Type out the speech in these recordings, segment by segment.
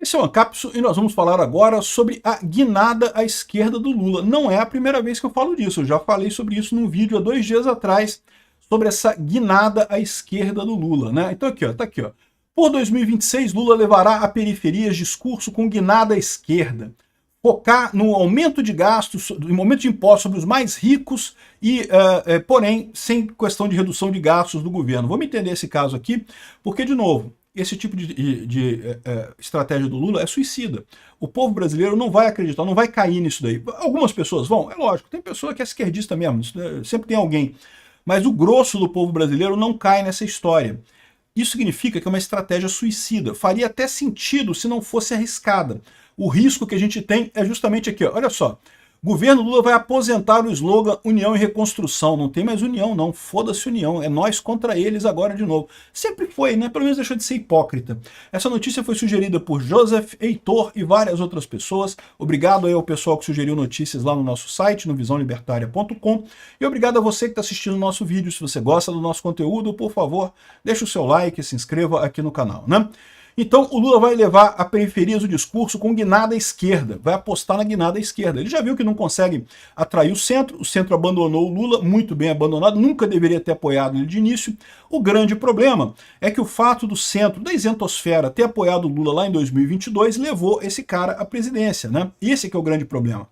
Esse é o Ancapsu e nós vamos falar agora sobre a guinada à esquerda do Lula. Não é a primeira vez que eu falo disso, eu já falei sobre isso num vídeo há 2 dias atrás, sobre essa guinada à esquerda do Lula, né? Então aqui, ó, tá aqui, ó. Por 2026, Lula levará a periferias discurso com guinada à esquerda. Focar no aumento de gastos, no aumento de impostos sobre os mais ricos e, porém, sem questão de redução de gastos do governo. Vamos entender esse caso aqui, porque, de novo, esse tipo de estratégia do Lula é suicida. O povo brasileiro não vai acreditar, não vai cair nisso daí. Algumas pessoas vão, é lógico, tem pessoa que é esquerdista mesmo, sempre tem alguém. Mas o grosso do povo brasileiro não cai nessa história. Isso significa que é uma estratégia suicida. Faria até sentido se não fosse arriscada. O risco que a gente tem é justamente aqui, ó. Olha só. Governo Lula vai aposentar o slogan União e Reconstrução. Não tem mais união, não. Foda-se união. É nós contra eles agora de novo. Sempre foi, né? Pelo menos deixou de ser hipócrita. Essa notícia foi sugerida por Joseph, Heitor e várias outras pessoas. Obrigado aí ao pessoal que sugeriu notícias lá no nosso site, no visãolibertaria.com. E obrigado a você que está assistindo o nosso vídeo. Se você gosta do nosso conteúdo, por favor, deixe o seu like e se inscreva aqui no canal, né? Então o Lula vai levar a periferias do discurso com guinada à esquerda, vai apostar na guinada à esquerda. Ele já viu que não consegue atrair o centro abandonou o Lula, muito bem abandonado, nunca deveria ter apoiado ele de início. O grande problema é que o fato do centro, da isentosfera, ter apoiado o Lula lá em 2022 levou esse cara à presidência, né? Esse que é o grande problema.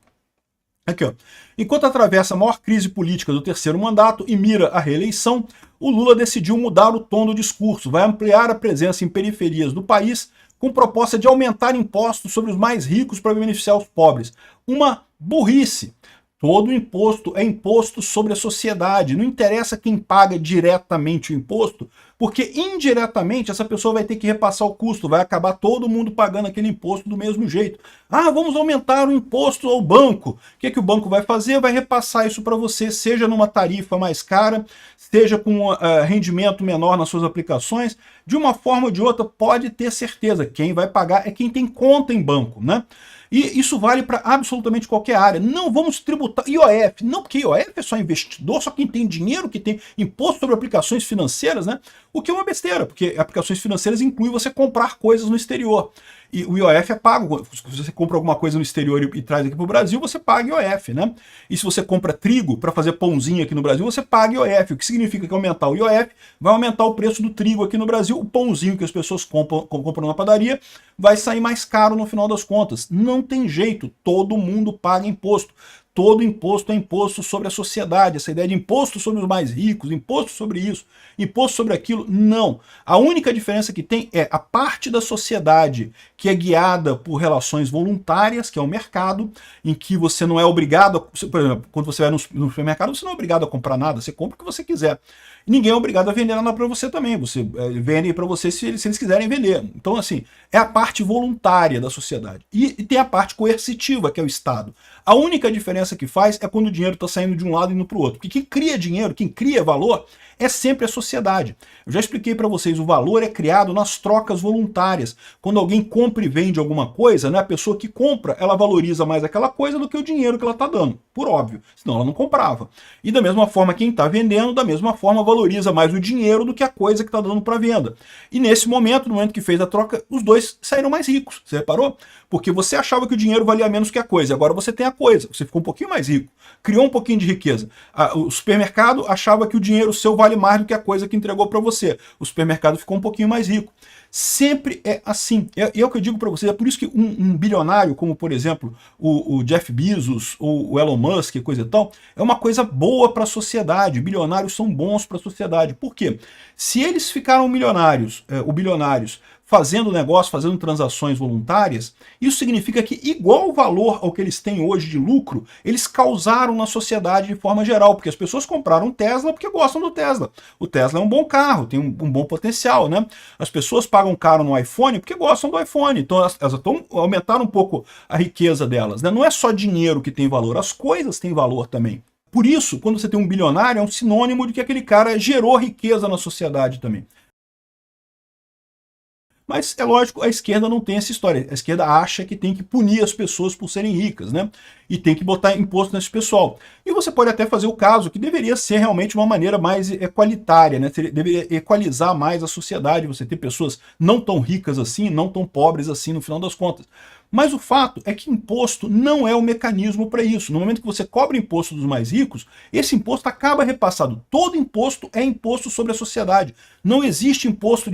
Aqui, ó. Enquanto atravessa a maior crise política do terceiro mandato e mira a reeleição, o Lula decidiu mudar o tom do discurso, vai ampliar a presença em periferias do país com proposta de aumentar impostos sobre os mais ricos para beneficiar os pobres. Uma burrice. Todo imposto é imposto sobre a sociedade, não interessa quem paga diretamente o imposto, porque indiretamente essa pessoa vai ter que repassar o custo, vai acabar todo mundo pagando aquele imposto do mesmo jeito. Ah, vamos aumentar o imposto ao banco. O que o banco vai fazer? Vai repassar isso para você, seja numa tarifa mais cara, seja com rendimento menor nas suas aplicações, de uma forma ou de outra, pode ter certeza, quem vai pagar é quem tem conta em banco, né? E isso vale para absolutamente qualquer área. Não vamos tributar IOF, não, porque IOF é só investidor, só quem tem dinheiro, que tem imposto sobre aplicações financeiras, né? O que é uma besteira, porque aplicações financeiras inclui você comprar coisas no exterior. E o IOF é pago. Se você compra alguma coisa no exterior e traz aqui para o Brasil, você paga IOF, né? E se você compra trigo para fazer pãozinho aqui no Brasil, você paga IOF. O que significa que aumentar o IOF vai aumentar o preço do trigo aqui no Brasil. O pãozinho que as pessoas compram na padaria vai sair mais caro no final das contas. Não tem jeito, todo mundo paga imposto. Todo imposto é imposto sobre a sociedade. Essa ideia de imposto sobre os mais ricos, imposto sobre isso, imposto sobre aquilo, não. A única diferença que tem é a parte da sociedade que é guiada por relações voluntárias, que é o mercado, em que você não é obrigado, por exemplo, quando você vai no supermercado, você não é obrigado a comprar nada, você compra o que você quiser. Ninguém é obrigado a vender nada para você também. Você vende para você se eles quiserem vender. Então, assim, é a parte voluntária da sociedade. E tem a parte coercitiva, que é o Estado. A única diferença que faz é quando o dinheiro está saindo de um lado e indo para o outro. Porque quem cria dinheiro, quem cria valor, é sempre a sociedade. Eu já expliquei para vocês, o valor é criado nas trocas voluntárias. Quando alguém compra e vende alguma coisa, né, a pessoa que compra, ela valoriza mais aquela coisa do que o dinheiro que ela está dando. Por óbvio, senão ela não comprava. E da mesma forma, quem está vendendo, da mesma forma, valoriza mais o dinheiro do que a coisa que está dando para venda. E nesse momento, no momento que fez a troca, os dois saíram mais ricos. Você reparou? Porque você achava que o dinheiro valia menos que a coisa. Agora você tem a coisa. Você ficou um pouquinho mais rico. Criou um pouquinho de riqueza. O supermercado achava que o dinheiro seu vale mais do que a coisa que entregou para você. O supermercado ficou um pouquinho mais rico. Sempre é assim. É o que eu digo para vocês. É por isso que um bilionário, como por exemplo o Jeff Bezos ou o Elon Musk, coisa e tal, é uma coisa boa para a sociedade. Bilionários são bons para a sociedade. Por quê? Se eles ficaram bilionários fazendo negócio, fazendo transações voluntárias, isso significa que, igual valor ao que eles têm hoje de lucro, eles causaram na sociedade de forma geral, porque as pessoas compraram Tesla porque gostam do Tesla. O Tesla é um bom carro, tem um bom potencial, né? As pessoas pagam caro no iPhone porque gostam do iPhone, então elas aumentaram um pouco a riqueza delas, né? Não é só dinheiro que tem valor, as coisas têm valor também. Por isso, quando você tem um bilionário, é um sinônimo de que aquele cara gerou riqueza na sociedade também. Mas é lógico, a esquerda não tem essa história. A esquerda acha que tem que punir as pessoas por serem ricas, né? E tem que botar imposto nesse pessoal. E você pode até fazer o caso que deveria ser realmente uma maneira mais equalitária, né? Deveria equalizar mais a sociedade, você ter pessoas não tão ricas assim, não tão pobres assim no final das contas. Mas o fato é que imposto não é o mecanismo para isso. No momento que você cobra imposto dos mais ricos, esse imposto acaba repassado. Todo imposto é imposto sobre a sociedade. Não existe imposto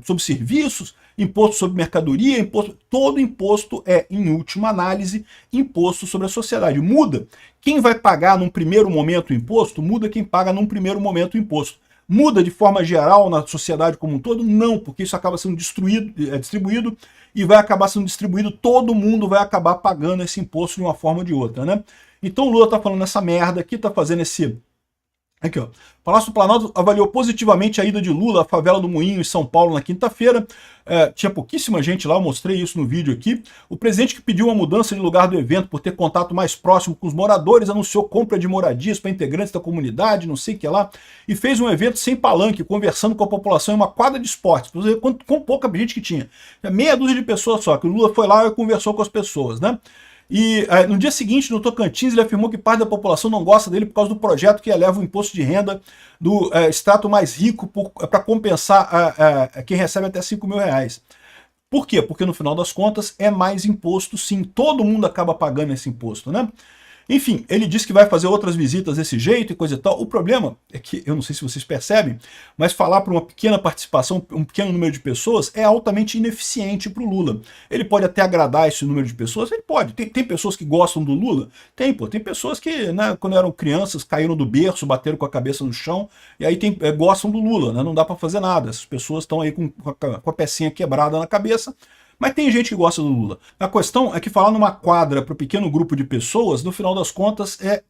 sobre serviços, imposto sobre mercadoria, imposto. Todo imposto é, em última análise, imposto sobre a sociedade. Muda quem vai pagar num primeiro momento o imposto, muda quem paga num primeiro momento o imposto. Muda de forma geral na sociedade como um todo? Não, porque isso acaba sendo distribuído e vai acabar sendo distribuído, todo mundo vai acabar pagando esse imposto de uma forma ou de outra, né? Então o Lula tá falando essa merda aqui, tá fazendo esse... Aqui, ó. Palácio do Planalto avaliou positivamente a ida de Lula à favela do Moinho em São Paulo na quinta-feira. Tinha pouquíssima gente lá, eu mostrei isso no vídeo aqui. O presidente, que pediu uma mudança de lugar do evento por ter contato mais próximo com os moradores, anunciou compra de moradias para integrantes da comunidade, não sei o que lá, e fez um evento sem palanque, conversando com a população em uma quadra de esportes, para ver com pouca gente que tinha. Meia dúzia de pessoas só, que o Lula foi lá e conversou com as pessoas, né? E no dia seguinte, no Tocantins, ele afirmou que parte da população não gosta dele por causa do projeto que eleva o imposto de renda do extrato mais rico para compensar quem recebe até 5 mil reais. Por quê? Porque no final das contas é mais imposto sim, todo mundo acaba pagando esse imposto, né? Enfim, ele disse que vai fazer outras visitas desse jeito e coisa e tal. O problema é que, eu não sei se vocês percebem, mas falar para uma pequena participação, um pequeno número de pessoas, é altamente ineficiente para o Lula. Ele pode até agradar esse número de pessoas, ele pode. Tem pessoas que gostam do Lula? Tem, pô. Tem pessoas que, né, quando eram crianças, caíram do berço, bateram com a cabeça no chão, e aí gostam do Lula, né? Não dá para fazer nada. Essas pessoas estão aí com a pecinha quebrada na cabeça. Mas tem gente que gosta do Lula. A questão é que falar numa quadra para um pequeno grupo de pessoas, no final das contas, é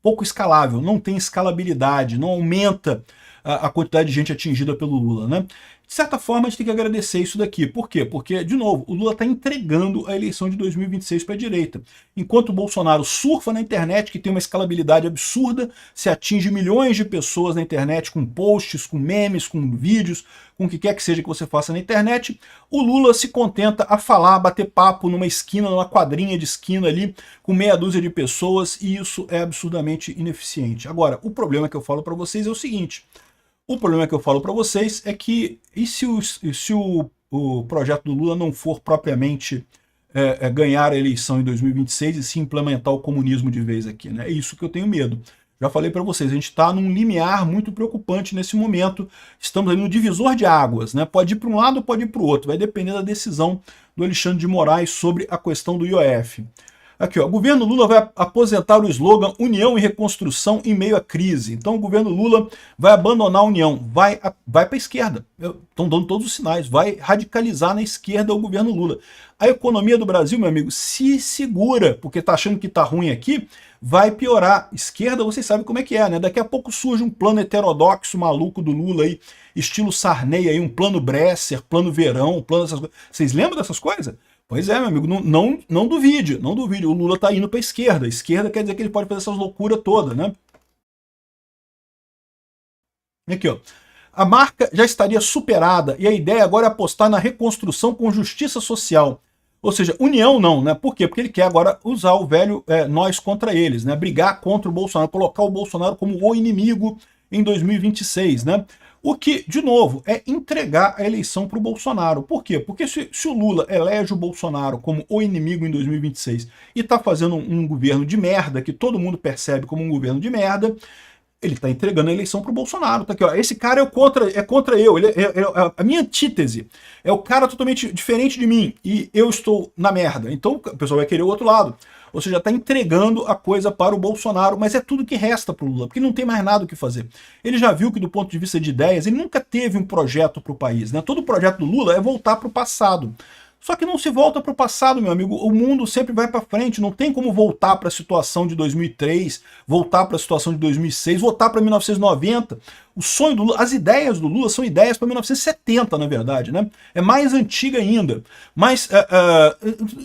pouco escalável, não tem escalabilidade, não aumenta a quantidade de gente atingida pelo Lula, né? De certa forma, a gente tem que agradecer isso daqui. Por quê? Porque, de novo, o Lula está entregando a eleição de 2026 para a direita. Enquanto o Bolsonaro surfa na internet, que tem uma escalabilidade absurda, se atinge milhões de pessoas na internet com posts, com memes, com vídeos, com o que quer que seja que você faça na internet, o Lula se contenta a falar, bater papo numa esquina, numa quadrinha de esquina ali, com meia dúzia de pessoas, e isso é absurdamente ineficiente. Agora, o problema que eu falo para vocês é o seguinte: o problema que eu falo para vocês é que, e se o projeto do Lula não for propriamente ganhar a eleição em 2026 e se implementar o comunismo de vez aqui, né? É isso que eu tenho medo. Já falei para vocês, a gente está num limiar muito preocupante nesse momento, estamos ali no divisor de águas, né? Pode ir para um lado, pode ir para o outro, vai depender da decisão do Alexandre de Moraes sobre a questão do IOF. Aqui, ó, o governo Lula vai aposentar o slogan União e Reconstrução em meio à crise. Então o governo Lula vai abandonar a União, vai para a esquerda. Estão dando todos os sinais, vai radicalizar na esquerda o governo Lula. A economia do Brasil, meu amigo, se segura, porque está achando que está ruim aqui, vai piorar. Esquerda, vocês sabem como é que é, né? Daqui a pouco surge um plano heterodoxo maluco do Lula aí, estilo Sarney aí, um plano Bresser, plano Verão, plano dessas coisas. Vocês lembram dessas coisas? Pois é, meu amigo, não duvide, não duvide. O Lula tá indo para a esquerda. Esquerda quer dizer que ele pode fazer essas loucuras todas, né? Aqui, ó. A marca já estaria superada e a ideia agora é apostar na reconstrução com justiça social. Ou seja, união não, né? Por quê? Porque ele quer agora usar o velho nós contra eles, né? Brigar contra o Bolsonaro, colocar o Bolsonaro como o inimigo em 2026, né? O que, de novo, é entregar a eleição para o Bolsonaro. Por quê? Porque se o Lula elege o Bolsonaro como o inimigo em 2026 e está fazendo um governo de merda, que todo mundo percebe como um governo de merda, ele está entregando a eleição para o Bolsonaro. Tá aqui, ó. Esse cara é contra eu. A minha antítese é o cara totalmente diferente de mim e eu estou na merda. Então o pessoal vai querer o outro lado. Ou seja, está entregando a coisa para o Bolsonaro, mas é tudo que resta para o Lula, porque não tem mais nada o que fazer. Ele já viu que, do ponto de vista de ideias, ele nunca teve um projeto para o país, né? Todo projeto do Lula é voltar para o passado. Só que não se volta para o passado, meu amigo. O mundo sempre vai para frente. Não tem como voltar para a situação de 2003, voltar para a situação de 2006, voltar para 1990. O sonho do Lula, as ideias do Lula são ideias para 1970, na verdade, né? É mais antiga ainda. Mas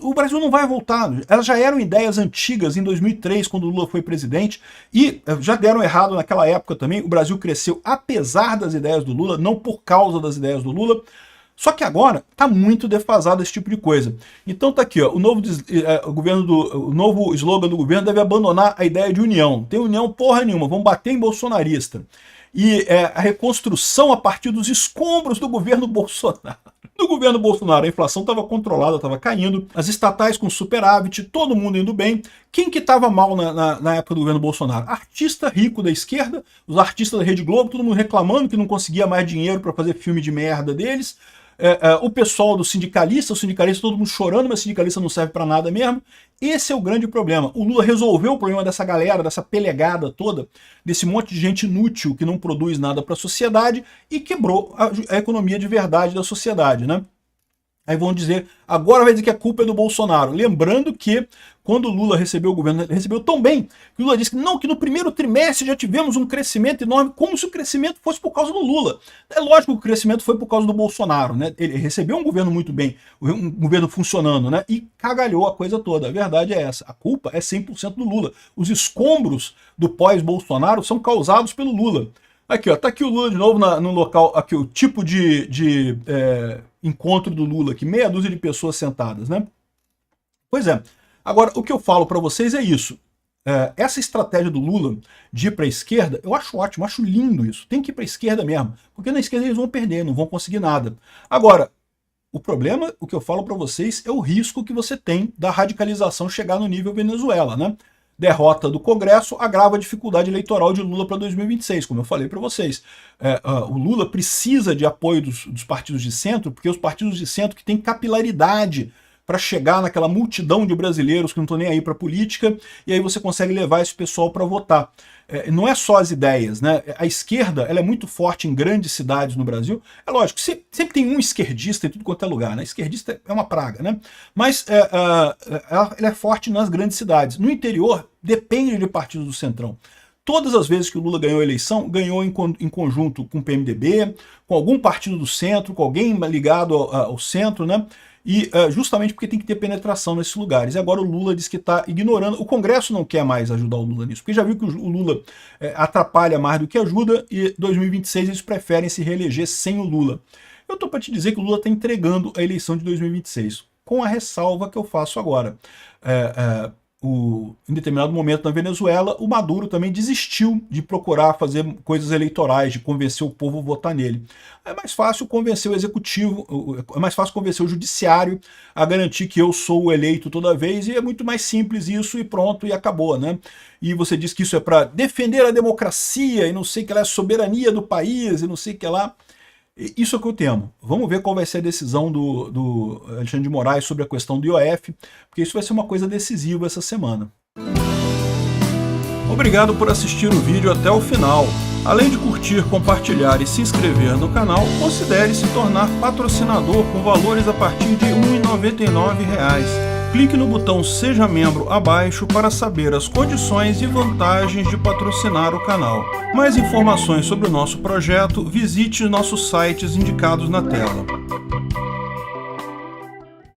o Brasil não vai voltar. Elas já eram ideias antigas em 2003, quando o Lula foi presidente, e já deram errado naquela época também. O Brasil cresceu apesar das ideias do Lula, não por causa das ideias do Lula. Só que agora está muito defasado esse tipo de coisa. Então tá aqui, ó, o novo slogan do governo deve abandonar a ideia de união. Tem união porra nenhuma, vamos bater em bolsonarista. E a reconstrução a partir dos escombros do governo Bolsonaro. No governo Bolsonaro, a inflação estava controlada, estava caindo, as estatais com superávit, todo mundo indo bem. Quem que estava mal na época do governo Bolsonaro? Artista rico da esquerda, os artistas da Rede Globo, todo mundo reclamando que não conseguia mais dinheiro para fazer filme de merda deles. O pessoal do sindicalista, todo mundo chorando, mas o sindicalista não serve para nada mesmo. Esse é o grande problema. O Lula resolveu o problema dessa galera, dessa pelegada toda, desse monte de gente inútil que não produz nada para a sociedade e quebrou a economia de verdade da sociedade, né? Aí vão dizer, agora vai dizer que a culpa é do Bolsonaro. Lembrando que quando o Lula recebeu o governo, ele recebeu tão bem, que o Lula disse que não, que no primeiro trimestre já tivemos um crescimento enorme, como se o crescimento fosse por causa do Lula. É lógico que o crescimento foi por causa do Bolsonaro, né? Ele recebeu um governo muito bem, um governo funcionando, né? E cagalhou a coisa toda. A verdade é essa, a culpa é 100% do Lula. Os escombros do pós-Bolsonaro são causados pelo Lula. Aqui, ó, tá aqui o Lula de novo no local, aqui o tipo de encontro do Lula aqui, meia dúzia de pessoas sentadas, né? Pois é. Agora, o que eu falo para vocês é isso. Essa estratégia do Lula de ir para a esquerda, eu acho ótimo, acho lindo isso. Tem que ir para a esquerda mesmo, porque na esquerda eles vão perder, não vão conseguir nada. Agora, o problema, o que eu falo para vocês, é o risco que você tem da radicalização chegar no nível Venezuela, né? Derrota do Congresso agrava a dificuldade eleitoral de Lula para 2026, como eu falei para vocês. O Lula precisa de apoio dos partidos de centro, porque os partidos de centro que têm capilaridade para chegar naquela multidão de brasileiros que não estão nem aí para política, e aí você consegue levar esse pessoal para votar. Não é só as ideias, né? A esquerda ela é muito forte em grandes cidades no Brasil. É lógico, sempre tem um esquerdista em tudo quanto é lugar, né? Esquerdista é uma praga, né? Mas ela é forte nas grandes cidades. No interior, depende de partidos do centrão. Todas as vezes que o Lula ganhou a eleição, ganhou em conjunto com o PMDB, com algum partido do centro, com alguém ligado ao centro, né? E justamente porque tem que ter penetração nesses lugares. E agora o Lula diz que está ignorando. O Congresso não quer mais ajudar o Lula nisso, porque já viu que o Lula atrapalha mais do que ajuda, e 2026 eles preferem se reeleger sem o Lula. Eu estou para te dizer que o Lula está entregando a eleição de 2026, com a ressalva que eu faço agora. Em determinado momento na Venezuela, o Maduro também desistiu de procurar fazer coisas eleitorais, de convencer o povo a votar nele. É mais fácil convencer o executivo, é mais fácil convencer o judiciário a garantir que eu sou o eleito toda vez, e é muito mais simples isso, e pronto, e acabou, né? E você diz que isso é para defender a democracia, e não sei o que lá, a soberania do país, e não sei o que lá. Isso é o que eu temo. Vamos ver qual vai ser a decisão do Alexandre de Moraes sobre a questão do IOF, porque isso vai ser uma coisa decisiva essa semana. Obrigado por assistir o vídeo até o final. Além de curtir, compartilhar e se inscrever no canal, considere se tornar patrocinador com valores a partir de R$ 1,99. Clique no botão Seja Membro abaixo para saber as condições e vantagens de patrocinar o canal. Mais informações sobre o nosso projeto, visite nossos sites indicados na tela.